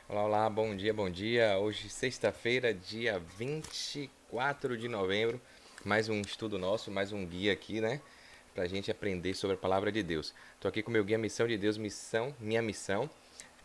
Olá, olá, bom dia, bom dia. Hoje, sexta-feira, dia 24 de novembro. Mais um estudo nosso, mais um guia aqui, né? Pra gente aprender sobre a palavra de Deus. Tô aqui com o meu guia Missão de Deus, minha missão.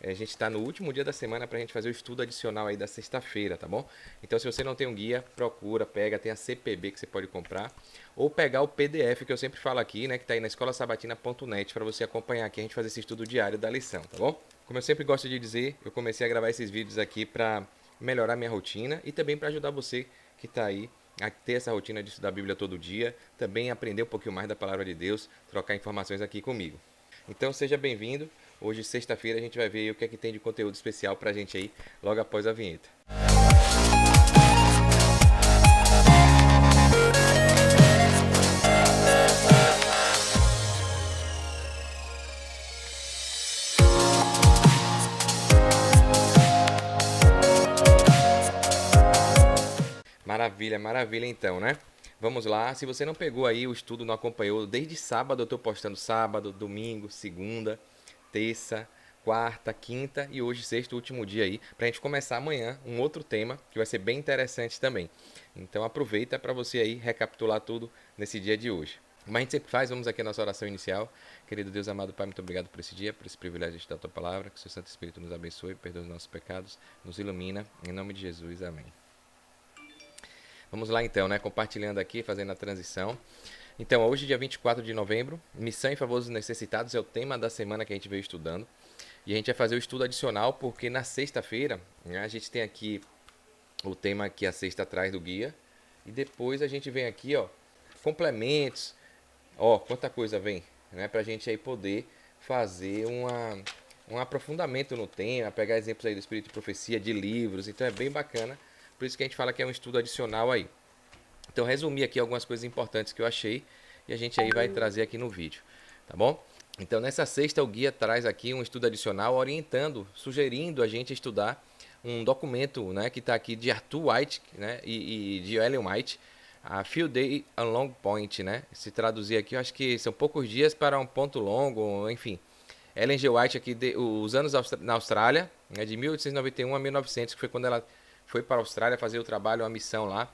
A gente está no último dia da semana para a gente fazer o estudo adicional aí da sexta-feira, tá bom? Então, se você não tem um guia, procura, pega, tem a CPB que você pode comprar, ou pegar o PDF que eu sempre falo aqui, né, que está aí na escolasabatina.net para você acompanhar aqui a gente fazer esse estudo diário da lição, tá bom? Como eu sempre gosto de dizer, eu comecei a gravar esses vídeos aqui para melhorar minha rotina e também para ajudar você que está aí a ter essa rotina de estudar a Bíblia todo dia, também aprender um pouquinho mais da palavra de Deus, trocar informações aqui comigo. Então seja bem-vindo. Hoje, sexta-feira, a gente vai ver o que é que tem de conteúdo especial pra gente aí, logo após a vinheta. Maravilha, maravilha então, né? Vamos lá. Se você não pegou aí o estudo, não acompanhou, desde sábado eu tô postando sábado, domingo, segunda, terça, quarta, quinta e hoje sexta, último dia aí, pra gente começar amanhã um outro tema que vai ser bem interessante também. Então aproveita para você aí recapitular tudo nesse dia de hoje. Como a gente sempre faz, vamos aqui à nossa oração inicial. Querido Deus amado Pai, muito obrigado por esse dia, por esse privilégio de estudar a Tua Palavra. Que o Seu Santo Espírito nos abençoe, perdoe os nossos pecados, nos ilumina. Em nome de Jesus, amém. Vamos lá então, né? Compartilhando aqui, fazendo a transição. Então, hoje, dia 24 de novembro, Missão em Favor dos Necessitados é o tema da semana que a gente veio estudando. E a gente vai fazer o estudo adicional, porque na sexta-feira, né, a gente tem aqui o tema que a sexta traz do guia. E depois a gente vem aqui, ó, complementos. Ó, quanta coisa vem, né? Pra gente aí poder fazer um aprofundamento no tema, pegar exemplos aí do Espírito de Profecia, de livros. Então é bem bacana. Por isso que a gente fala que é um estudo adicional aí. Então, resumi aqui algumas coisas importantes que eu achei e a gente aí vai trazer aqui no vídeo, tá bom? Então, nessa sexta, o guia traz aqui um estudo adicional orientando, sugerindo a gente estudar um documento, né, que está aqui de Arthur White, né, e de Ellen White, a Few Day a Long Point, né? Se traduzir aqui, eu acho que são poucos dias para um ponto longo, enfim. Ellen G. White aqui, os anos na Austrália, né, de 1891 a 1900, que foi quando ela foi para a Austrália fazer o trabalho, uma missão lá.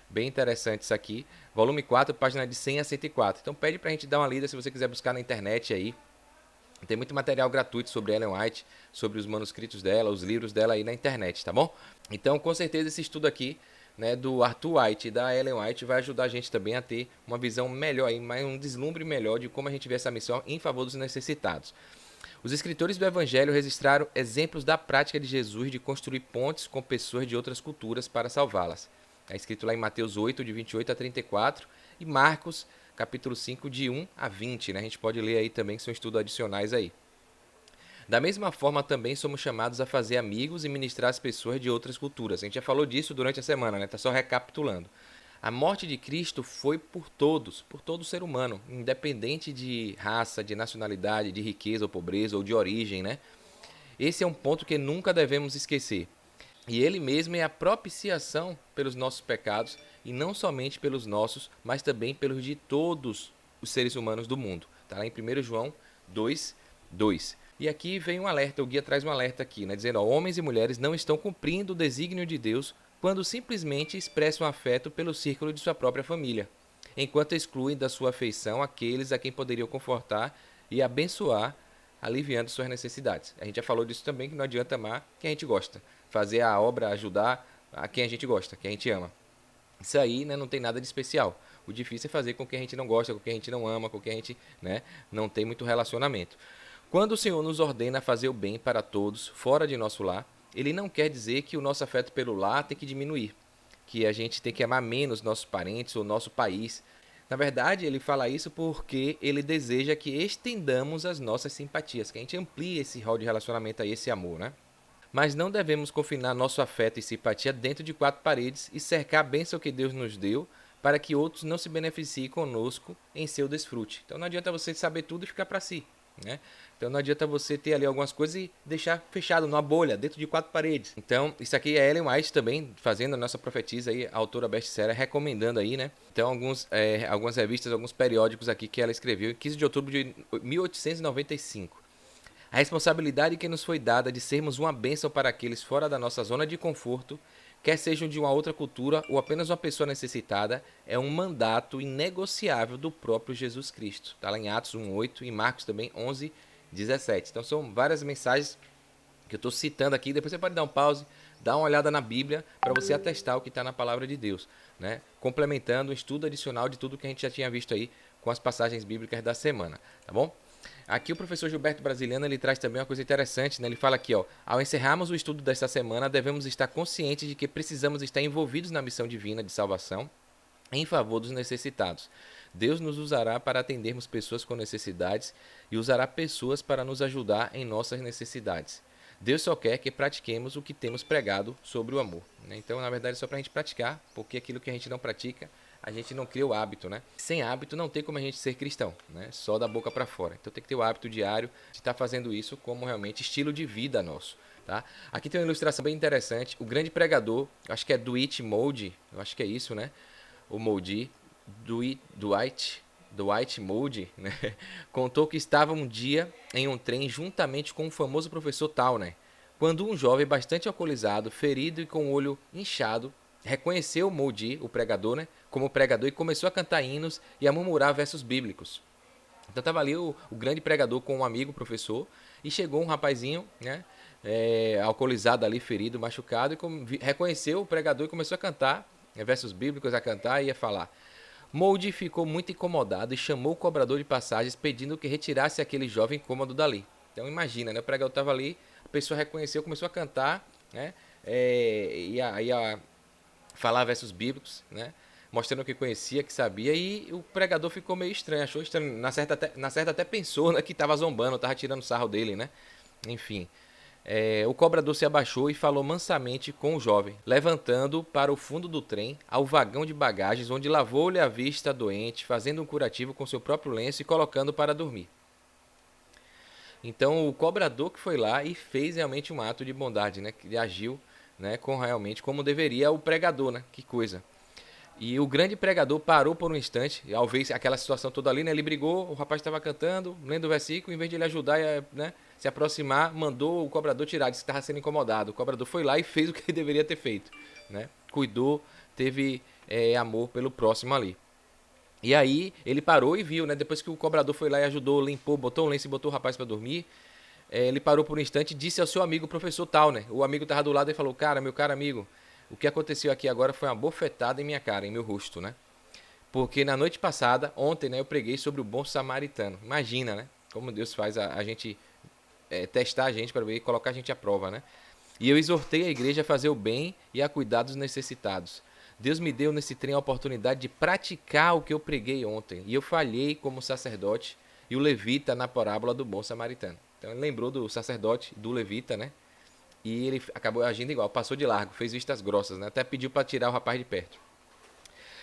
Bem interessante isso aqui. Volume 4, página de 100 a 104. Então pede pra gente dar uma lida se você quiser buscar na internet aí. Tem muito material gratuito sobre Ellen White, sobre os manuscritos dela, os livros dela aí na internet, tá bom? Então, com certeza esse estudo aqui, né, do Arthur White e da Ellen White vai ajudar a gente também a ter uma visão melhor aí, mais um deslumbre melhor de como a gente vê essa missão em favor dos necessitados. Os escritores do Evangelho registraram exemplos da prática de Jesus de construir pontes com pessoas de outras culturas para salvá-las. É escrito lá em Mateus 8, de 28 a 34, e Marcos, capítulo 5, de 1 a 20. Né? A gente pode ler aí também, que são estudos adicionais aí. Da mesma forma, também somos chamados a fazer amigos e ministrar às pessoas de outras culturas. A gente já falou disso durante a semana, né? Tá só recapitulando. A morte de Cristo foi por todo ser humano, independente de raça, de nacionalidade, de riqueza ou pobreza ou de origem, né? Esse é um ponto que nunca devemos esquecer. E ele mesmo é a propiciação pelos nossos pecados, e não somente pelos nossos, mas também pelos de todos os seres humanos do mundo. Está lá em 1 João 2, 2. E aqui vem um alerta, o guia traz um alerta aqui, né, dizendo: ó, homens e mulheres não estão cumprindo o desígnio de Deus quando simplesmente expressam afeto pelo círculo de sua própria família, enquanto excluem da sua afeição aqueles a quem poderiam confortar e abençoar, aliviando suas necessidades. A gente já falou disso também, que não adianta amar quem a gente gosta, fazer a obra, ajudar a quem a gente gosta, quem a gente ama. Isso aí, né, não tem nada de especial. O difícil é fazer com quem a gente não gosta, com quem a gente não ama, com quem a gente, né, não tem muito relacionamento. Quando o Senhor nos ordena fazer o bem para todos, fora de nosso lar, ele não quer dizer que o nosso afeto pelo lar tem que diminuir, que a gente tem que amar menos nossos parentes ou nosso país. Na verdade, ele fala isso porque ele deseja que estendamos as nossas simpatias, que a gente amplie esse rol de relacionamento aí, esse amor, né? Mas não devemos confinar nosso afeto e simpatia dentro de quatro paredes e cercar a bênção que Deus nos deu para que outros não se beneficiem conosco em seu desfrute. Então não adianta você saber tudo e ficar para si, né? Então não adianta você ter ali algumas coisas e deixar fechado numa bolha, dentro de quatro paredes. Então, isso aqui é Ellen White também fazendo a nossa profetisa aí, a autora best-seller, recomendando aí, né? Então, algumas revistas, alguns periódicos aqui que ela escreveu em 15 de outubro de 1895. A responsabilidade que nos foi dada de sermos uma bênção para aqueles fora da nossa zona de conforto, quer sejam de uma outra cultura ou apenas uma pessoa necessitada, é um mandato inegociável do próprio Jesus Cristo. Está lá em Atos 1:8 e Marcos também 11:17. Então são várias mensagens que eu estou citando aqui. Depois você pode dar um pause, dar uma olhada na Bíblia para você atestar o que está na palavra de Deus, né? Complementando um estudo adicional de tudo que a gente já tinha visto aí com as passagens bíblicas da semana, tá bom? Aqui o professor Gilberto Brasiliano ele traz também uma coisa interessante, né? Ele fala aqui, ó, ao encerrarmos o estudo desta semana, devemos estar conscientes de que precisamos estar envolvidos na missão divina de salvação em favor dos necessitados. Deus nos usará para atendermos pessoas com necessidades e usará pessoas para nos ajudar em nossas necessidades. Deus só quer que pratiquemos o que temos pregado sobre o amor, né? Então, na verdade, é só para a gente praticar, porque aquilo que a gente não pratica, a gente não cria o hábito, né? Sem hábito não tem como a gente ser cristão, né? Só da boca para fora. Então tem que ter o hábito diário de estar fazendo isso como realmente estilo de vida nosso, tá? Aqui tem uma ilustração bem interessante. O grande pregador, acho que é Dwight Moody, eu acho que é isso, né? O Moody, Dwight Moody, né? Contou que estava um dia em um trem juntamente com o famoso professor Towner, quando um jovem bastante alcoolizado, ferido e com o olho inchado, reconheceu Moody, o pregador, né, como pregador e começou a cantar hinos e a murmurar versos bíblicos. Então estava ali o grande pregador com um amigo, professor, e chegou um rapazinho, né, alcoolizado ali, ferido, machucado, e reconheceu o pregador e começou a cantar, versos bíblicos, a cantar e a falar. Moody ficou muito incomodado e chamou o cobrador de passagens pedindo que retirasse aquele jovem incômodo dali. Então imagina, né, o pregador estava ali, a pessoa reconheceu, começou a cantar, né, ia falar versos bíblicos, né, mostrando que conhecia, que sabia, e o pregador ficou meio estranho, achou estranho, na certa até pensou, né, que estava zombando, estava tirando sarro dele, né, enfim. O cobrador se abaixou e falou mansamente com o jovem, levantando para o fundo do trem, ao vagão de bagagens, onde lavou-lhe a vista doente, fazendo um curativo com seu próprio lenço e colocando para dormir. Então o cobrador que foi lá e fez realmente um ato de bondade, né, que agiu, né, com realmente como deveria o pregador, né, que coisa. E o grande pregador parou por um instante, e ao ver aquela situação toda ali, né, ele brigou, o rapaz estava cantando, lendo o versículo, em vez de ele ajudar, né, se aproximar, mandou o cobrador tirar, disse que estava sendo incomodado. O cobrador foi lá e fez o que ele deveria ter feito, né? Cuidou, teve amor pelo próximo ali. E aí ele parou e viu, né, depois que o cobrador foi lá e ajudou, limpou, botou um lenço e botou o rapaz para dormir, ele parou por um instante e disse ao seu amigo, o professor Towner, o amigo estava do lado e falou, cara, meu caro amigo, o que aconteceu aqui agora foi uma bofetada em minha cara, em meu rosto, né? Porque na noite passada, ontem, né, eu preguei sobre o bom samaritano. Imagina, né? Como Deus faz a gente testar a gente para ver e colocar a gente à prova, né? E eu exortei a igreja a fazer o bem e a cuidar dos necessitados. Deus me deu nesse trem a oportunidade de praticar o que eu preguei ontem. E eu falhei como sacerdote e o levita na parábola do bom samaritano. Então ele lembrou do sacerdote, do levita, né? E ele acabou agindo igual, passou de largo, fez vistas grossas, né? Até pediu para tirar o rapaz de perto.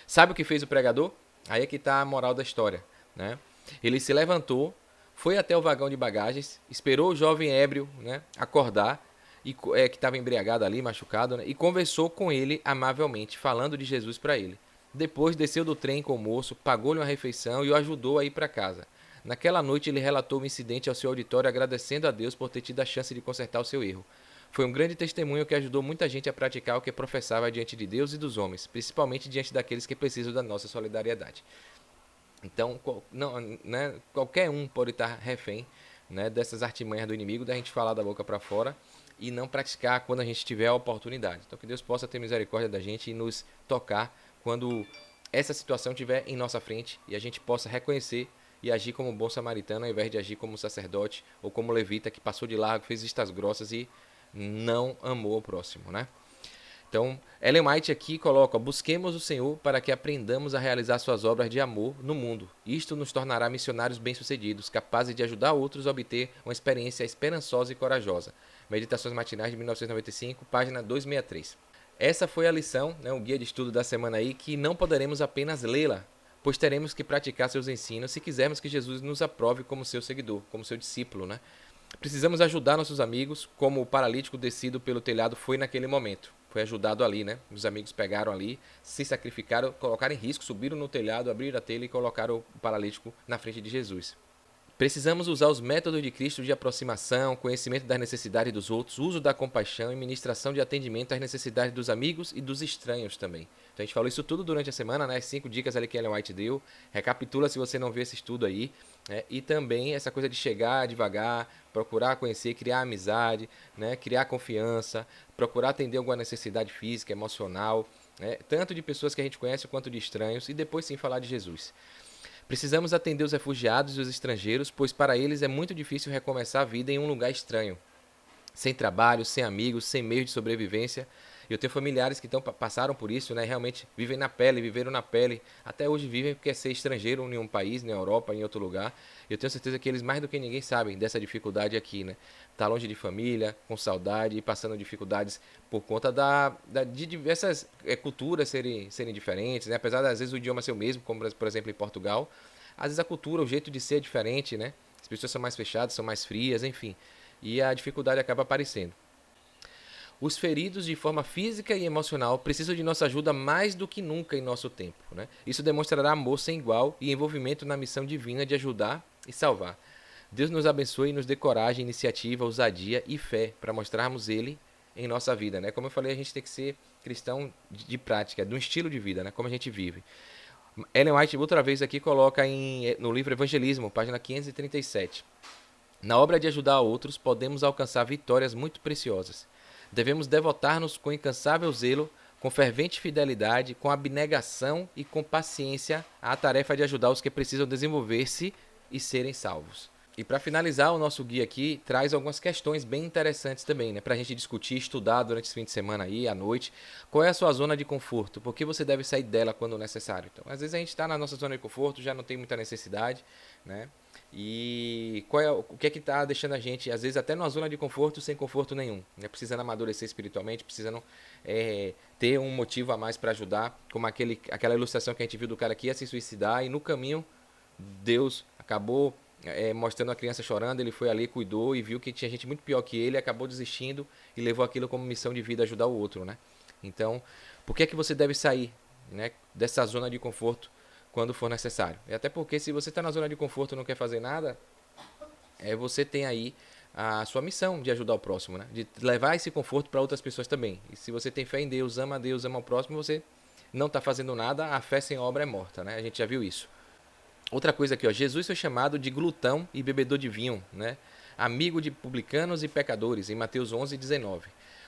Sabe o que fez o pregador? Aí é que está a moral da história, né? Ele se levantou, foi até o vagão de bagagens, esperou o jovem ébrio, né, acordar, que estava embriagado ali, machucado, né, e conversou com ele amavelmente, falando de Jesus para ele. Depois desceu do trem com o moço, pagou-lhe uma refeição e o ajudou a ir para casa. Naquela noite ele relatou o incidente ao seu auditório, agradecendo a Deus por ter tido a chance de consertar o seu erro. Foi um grande testemunho que ajudou muita gente a praticar o que professava diante de Deus e dos homens, principalmente diante daqueles que precisam da nossa solidariedade. Então, né, qualquer um pode estar refém, né, dessas artimanhas do inimigo, da gente falar da boca para fora e não praticar quando a gente tiver a oportunidade. Então, que Deus possa ter misericórdia da gente e nos tocar quando essa situação estiver em nossa frente e a gente possa reconhecer e agir como um bom samaritano ao invés de agir como sacerdote ou como levita que passou de largo, fez vistas grossas e não amou o próximo, né? Então, Ellen White aqui coloca, busquemos o Senhor para que aprendamos a realizar suas obras de amor no mundo. Isto nos tornará missionários bem-sucedidos, capazes de ajudar outros a obter uma experiência esperançosa e corajosa. Meditações Matinais de 1995, página 263. Essa foi a lição, né, o guia de estudo da semana aí, que não poderemos apenas lê-la, pois teremos que praticar seus ensinos se quisermos que Jesus nos aprove como seu seguidor, como seu discípulo, né? Precisamos ajudar nossos amigos, como o paralítico descido pelo telhado foi naquele momento. Foi ajudado ali, né? Os amigos pegaram ali, se sacrificaram, colocaram em risco, subiram no telhado, abriram a telha e colocaram o paralítico na frente de Jesus. Precisamos usar os métodos de Cristo de aproximação, conhecimento das necessidades dos outros, uso da compaixão e ministração de atendimento às necessidades dos amigos e dos estranhos também. Então a gente falou isso tudo durante a semana, né? As 5 dicas ali que Ellen White deu. Recapitula se você não viu esse estudo aí. Né? E também essa coisa de chegar devagar, procurar conhecer, criar amizade, né? Criar confiança, procurar atender alguma necessidade física, emocional, né? Tanto de pessoas que a gente conhece quanto de estranhos, e depois sim falar de Jesus. Precisamos atender os refugiados e os estrangeiros, pois para eles é muito difícil recomeçar a vida em um lugar estranho, sem trabalho, sem amigos, sem meios de sobrevivência. Eu tenho familiares que passaram por isso, né? Realmente vivem na pele, viveram na pele. Até hoje vivem porque é ser estrangeiro em um país, na Europa, em outro lugar. Eu tenho certeza que eles mais do que ninguém sabem dessa dificuldade aqui, né? Tá longe de família, com saudade e passando dificuldades por conta de diversas culturas serem diferentes, né? Apesar de às vezes o idioma ser o mesmo, como por exemplo em Portugal, às vezes a cultura, o jeito de ser é diferente, né? As pessoas são mais fechadas, são mais frias, enfim. E a dificuldade acaba aparecendo. Os feridos de forma física e emocional precisam de nossa ajuda mais do que nunca em nosso tempo. Né? Isso demonstrará amor sem igual e envolvimento na missão divina de ajudar e salvar. Deus nos abençoe e nos dê coragem, iniciativa, ousadia e fé para mostrarmos Ele em nossa vida. Né? Como eu falei, a gente tem que ser cristão de prática, de um estilo de vida, né? Como a gente vive. Ellen White, outra vez aqui, coloca no livro Evangelismo, página 537. Na obra de ajudar a outros, podemos alcançar vitórias muito preciosas. Devemos devotar-nos com incansável zelo, com fervente fidelidade, com abnegação e com paciência à tarefa de ajudar os que precisam desenvolver-se e serem salvos. E para finalizar, o nosso guia aqui traz algumas questões bem interessantes também, né? Para a gente discutir, estudar durante esse fim de semana aí, à noite. Qual é a sua zona de conforto? Por que você deve sair dela quando necessário? Então, às vezes a gente está na nossa zona de conforto, já não tem muita necessidade, né? E o que é que está deixando a gente, às vezes, até numa zona de conforto sem conforto nenhum, né? Precisando amadurecer espiritualmente, precisando ter um motivo a mais para ajudar, como aquela ilustração que a gente viu do cara que ia se suicidar e no caminho Deus acabou mostrando a criança chorando, ele foi ali, cuidou e viu que tinha gente muito pior que ele, acabou desistindo e levou aquilo como missão de vida, ajudar o outro, né? Então, por que é que você deve sair, né, dessa zona de conforto quando for necessário? E até porque se você está na zona de conforto e não quer fazer nada, você tem aí a sua missão de ajudar o próximo, né? De levar esse conforto para outras pessoas também. E se você tem fé em Deus, ama o próximo, você não está fazendo nada, a fé sem obra é morta, né? A gente já viu isso. Outra coisa aqui, ó, Jesus foi chamado de glutão e bebedor de vinho, né? Amigo de publicanos e pecadores, em Mateus 11:19.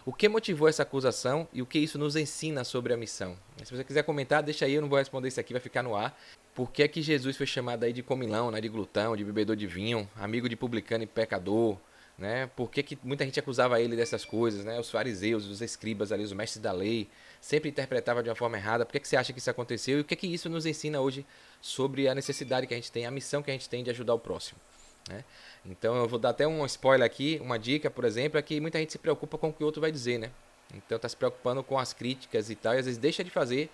O que motivou essa acusação e o que isso nos ensina sobre a missão? Se você quiser comentar, deixa aí, eu não vou responder isso aqui, vai ficar no ar. Por que é que Jesus foi chamado aí de comilão, né? De glutão, de bebedor de vinho, amigo de publicano e pecador, né? Por que que muita gente acusava ele dessas coisas, né? Os fariseus, os escribas ali, os mestres da lei, sempre interpretavam de uma forma errada. Por que que você acha que isso aconteceu? E o que que isso nos ensina hoje sobre a necessidade que a gente tem, a missão que a gente tem de ajudar o próximo, né? Então eu vou dar até um spoiler aqui, uma dica, por exemplo, é que muita gente se preocupa com o que o outro vai dizer, né? Então tá se preocupando com as críticas e tal, e às vezes deixa de fazer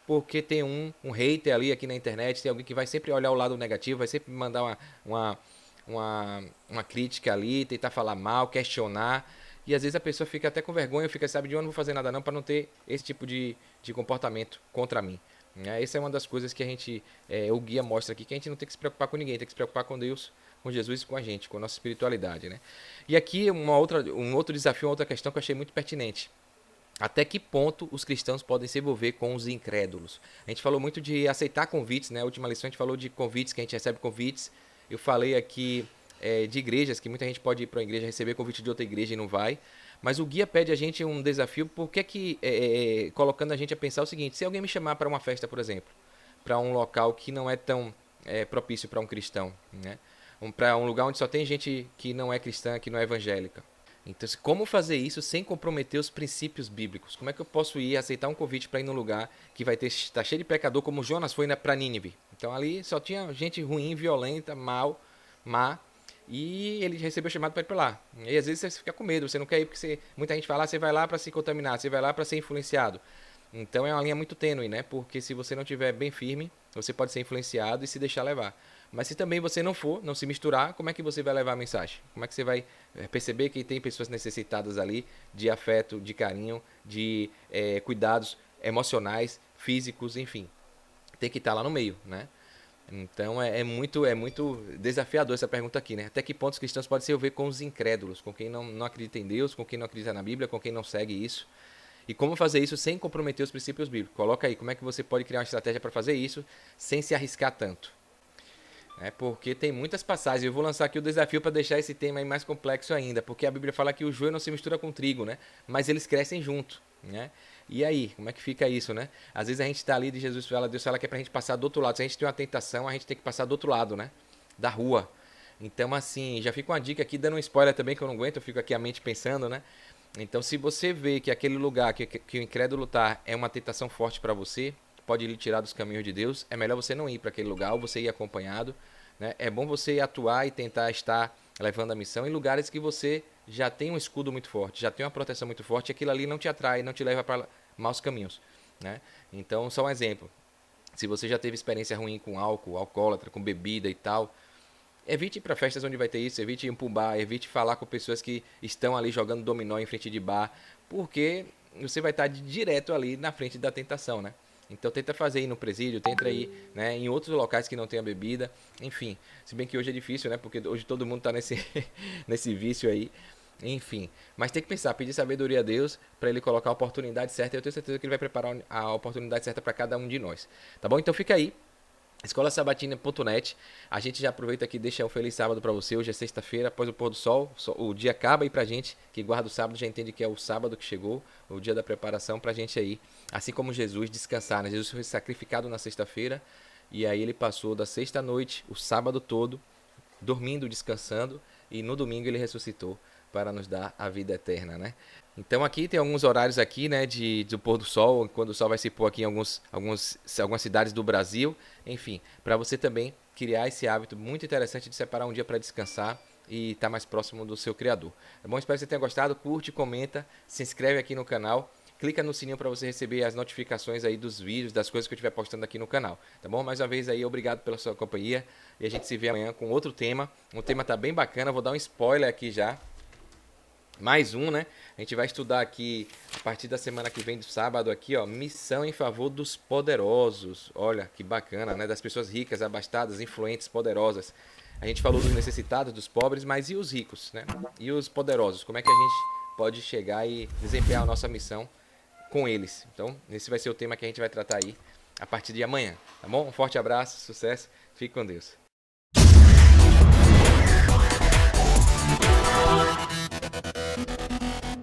porque tem um hater ali aqui na internet, tem alguém que vai sempre olhar o lado negativo, vai sempre mandar uma crítica ali, tentar falar mal, questionar. E às vezes a pessoa fica até com vergonha, fica, sabe, de eu não vou fazer nada não para não ter esse tipo de comportamento contra mim. Essa é uma das coisas que o guia mostra aqui, que a gente não tem que se preocupar com ninguém, tem que se preocupar com Deus, com Jesus e com a gente, com a nossa espiritualidade, né? E aqui um outro desafio, uma outra questão que eu achei muito pertinente. Até que ponto os cristãos podem se envolver com os incrédulos? A gente falou muito de aceitar convites, né? A última lição a gente falou de convites, que a gente recebe convites. Eu falei aqui de igrejas, que muita gente pode ir para uma igreja, receber convite de outra igreja e não vai. Mas o guia pede a gente um desafio, porque colocando a gente a pensar o seguinte: se alguém me chamar para uma festa, por exemplo, para um local que não é tão propício para um cristão, né? Para um lugar onde só tem gente que não é cristã, que não é evangélica. Então, como fazer isso sem comprometer os princípios bíblicos? Como é que eu posso ir aceitar um convite para ir num lugar que tá cheio de pecador, como Jonas foi para Nínive? Então ali só tinha gente ruim, violenta, má, e ele recebeu o chamado para ir para lá. E às vezes você fica com medo, você não quer ir porque muita gente fala, você vai lá para se contaminar, você vai lá para ser influenciado. Então é uma linha muito tênue, né? Porque se você não estiver bem firme, você pode ser influenciado e se deixar levar. Mas se também você não for, não se misturar, como é que você vai levar a mensagem? Como é que você vai perceber que tem pessoas necessitadas ali de afeto, de carinho, de cuidados emocionais, físicos, enfim. Tem que estar lá no meio, né? Então é muito desafiador essa pergunta aqui, né? Até que ponto os cristãos podem se envolver com os incrédulos, com quem não acredita em Deus, com quem não acredita na Bíblia, com quem não segue isso. E como fazer isso sem comprometer os princípios bíblicos? Coloca aí, como é que você pode criar uma estratégia para fazer isso sem se arriscar tanto? Porque tem muitas passagens. Eu vou lançar aqui o desafio para deixar esse tema aí mais complexo ainda, porque a Bíblia fala que o joio não se mistura com trigo, né? Mas eles crescem junto, né? E aí, como é que fica isso, né? Às vezes a gente está ali e Jesus fala, Deus fala que é pra gente passar do outro lado. Se a gente tem uma tentação, a gente tem que passar do outro lado, né? Da rua. Então, assim, já fica uma dica aqui, dando um spoiler também, que eu não aguento, eu fico aqui a mente pensando, né? Então, se você vê que aquele lugar que o incrédulo tá é uma tentação forte para você, pode lhe tirar dos caminhos de Deus, é melhor você não ir para aquele lugar, ou você ir acompanhado, né? É bom você atuar e tentar estar levando a missão em lugares que você já tem um escudo muito forte, já tem uma proteção muito forte, e aquilo ali não te atrai, não te leva para maus caminhos, né? Então, só um exemplo. Se você já teve experiência ruim com álcool, alcoólatra, com bebida e tal, evite ir para festas onde vai ter isso, evite ir para um bar, evite falar com pessoas que estão ali jogando dominó em frente de bar, porque você vai estar direto ali na frente da tentação, né? Então tenta fazer aí no presídio, tenta ir, né, em outros locais que não tenha bebida, enfim. Se bem que hoje é difícil, né? Porque hoje todo mundo está nesse, nesse vício aí. Enfim, mas tem que pensar, pedir sabedoria a Deus para ele colocar a oportunidade certa. E eu tenho certeza que ele vai preparar a oportunidade certa para cada um de nós. Tá bom? Então fica aí. Escolasabatina.net. A gente já aproveita aqui e deixa um feliz sábado para você. Hoje é sexta-feira, após o pôr do sol. O dia acaba e pra gente que guarda o sábado já entende que é o sábado que chegou, o dia da preparação pra gente aí, assim como Jesus, descansar, né? Jesus foi sacrificado na sexta-feira e aí ele passou da sexta-noite, o sábado todo, dormindo, descansando, e no domingo ele ressuscitou para nos dar a vida eterna, né? Então aqui tem alguns horários aqui, né, do pôr do sol, quando o sol vai se pôr aqui em algumas cidades do Brasil, enfim, para você também criar esse hábito muito interessante de separar um dia para descansar e estar mais próximo do seu Criador. Tá bom? Espero que você tenha gostado, curte, comenta, se inscreve aqui no canal, clica no sininho para você receber as notificações aí dos vídeos, das coisas que eu estiver postando aqui no canal, tá bom? Mais uma vez aí, obrigado pela sua companhia e a gente se vê amanhã com outro tema. O tema tá bem bacana, vou dar um spoiler aqui já. Mais um, né? A gente vai estudar aqui, a partir da semana que vem, do sábado aqui, ó, missão em favor dos poderosos. Olha, que bacana, né? Das pessoas ricas, abastadas, influentes, poderosas. A gente falou dos necessitados, dos pobres, mas e os ricos, né? E os poderosos? Como é que a gente pode chegar e desempenhar a nossa missão com eles? Então, esse vai ser o tema que a gente vai tratar aí a partir de amanhã, tá bom? Um forte abraço, sucesso, fique com Deus.